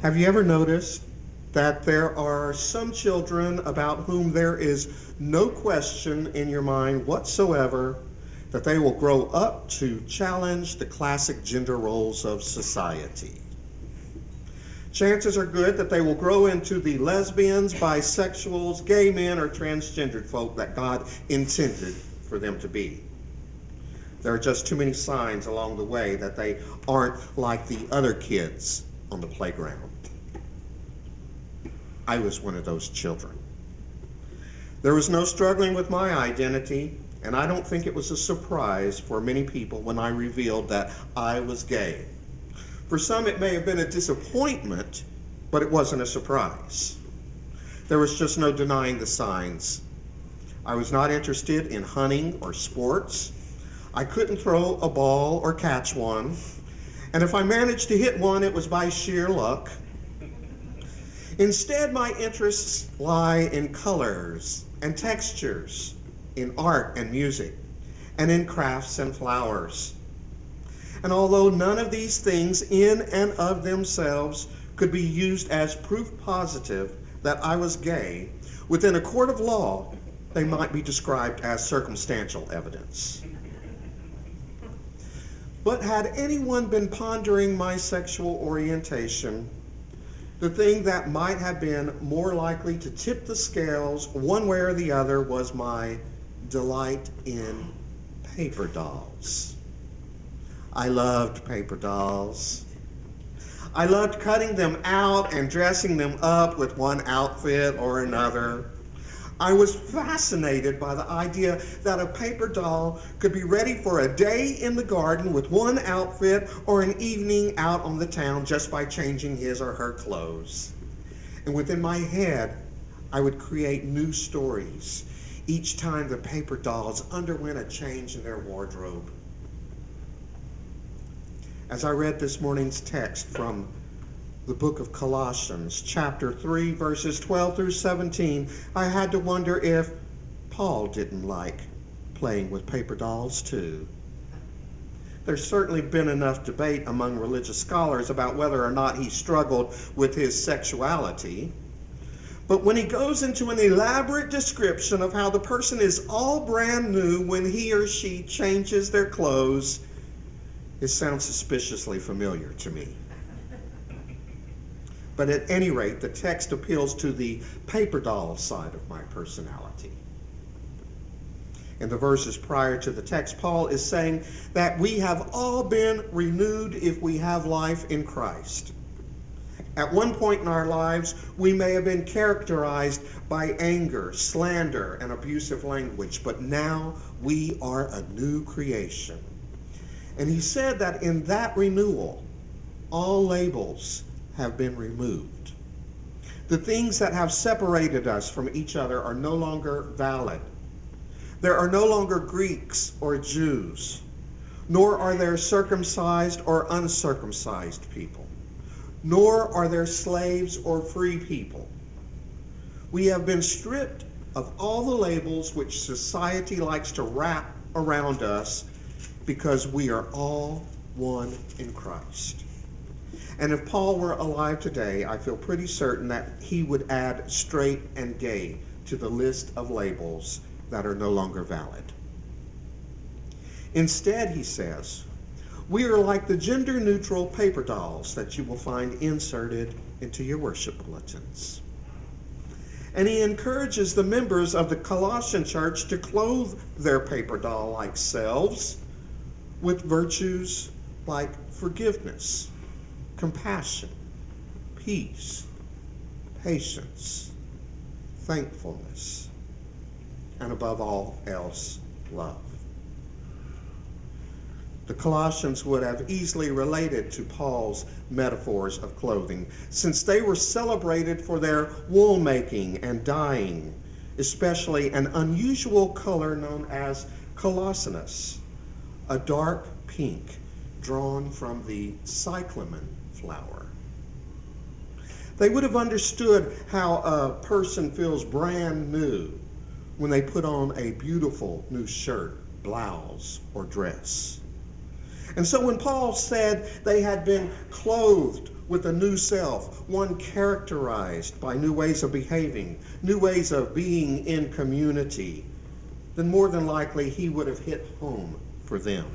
Have you ever noticed that there are some children about whom there is no question in your mind whatsoever that they will grow up to challenge the classic gender roles of society? Chances are good that they will grow into the lesbians, bisexuals, gay men, or transgendered folk that God intended for them to be. There are just too many signs along the way that they aren't like the other kids on the playground. I was one of those children. There was no struggling with my identity, and I don't think it was a surprise for many people when I revealed that I was gay. For some, it may have been a disappointment, but it wasn't a surprise. There was just no denying the signs. I was not interested in hunting or sports. I couldn't throw a ball or catch one. And if I managed to hit one, it was by sheer luck. Instead, my interests lie in colors and textures, in art and music, and in crafts and flowers. And although none of these things in and of themselves could be used as proof positive that I was gay, within a court of law, they might be described as circumstantial evidence. But had anyone been pondering my sexual orientation, the thing that might have been more likely to tip the scales one way or the other was my delight in paper dolls. I loved paper dolls. I loved cutting them out and dressing them up with one outfit or another. I was fascinated by the idea that a paper doll could be ready for a day in the garden with one outfit or an evening out on the town just by changing his or her clothes. And within my head, I would create new stories each time the paper dolls underwent a change in their wardrobe. As I read this morning's text from the book of Colossians, chapter 3, verses 12 through 17, I had to wonder if Paul didn't like playing with paper dolls too. There's certainly been enough debate among religious scholars about whether or not he struggled with his sexuality. But when he goes into an elaborate description of how the person is all brand new when he or she changes their clothes, it sounds suspiciously familiar to me. But at any rate, the text appeals to the paper doll side of my personality. In the verses prior to the text, Paul is saying that we have all been renewed if we have life in Christ. At one point in our lives, we may have been characterized by anger, slander, and abusive language, but now we are a new creation. And he said that in that renewal, all labels have been removed. The things that have separated us from each other are no longer valid. There are no longer Greeks or Jews, nor are there circumcised or uncircumcised people, nor are there slaves or free people. We have been stripped of all the labels which society likes to wrap around us because we are all one in Christ. And if Paul were alive today, I feel pretty certain that he would add straight and gay to the list of labels that are no longer valid. Instead, he says, we are like the gender-neutral paper dolls that you will find inserted into your worship bulletins. And he encourages the members of the Colossian church to clothe their paper doll-like selves with virtues like forgiveness, compassion, peace, patience, thankfulness, and above all else, love. The Colossians would have easily related to Paul's metaphors of clothing, since they were celebrated for their wool making and dyeing, especially an unusual color known as colossinus, a dark pink drawn from the cyclamen flower. They would have understood how a person feels brand new when they put on a beautiful new shirt, blouse, or dress. And so when Paul said they had been clothed with a new self, one characterized by new ways of behaving, new ways of being in community, then more than likely he would have hit home for them.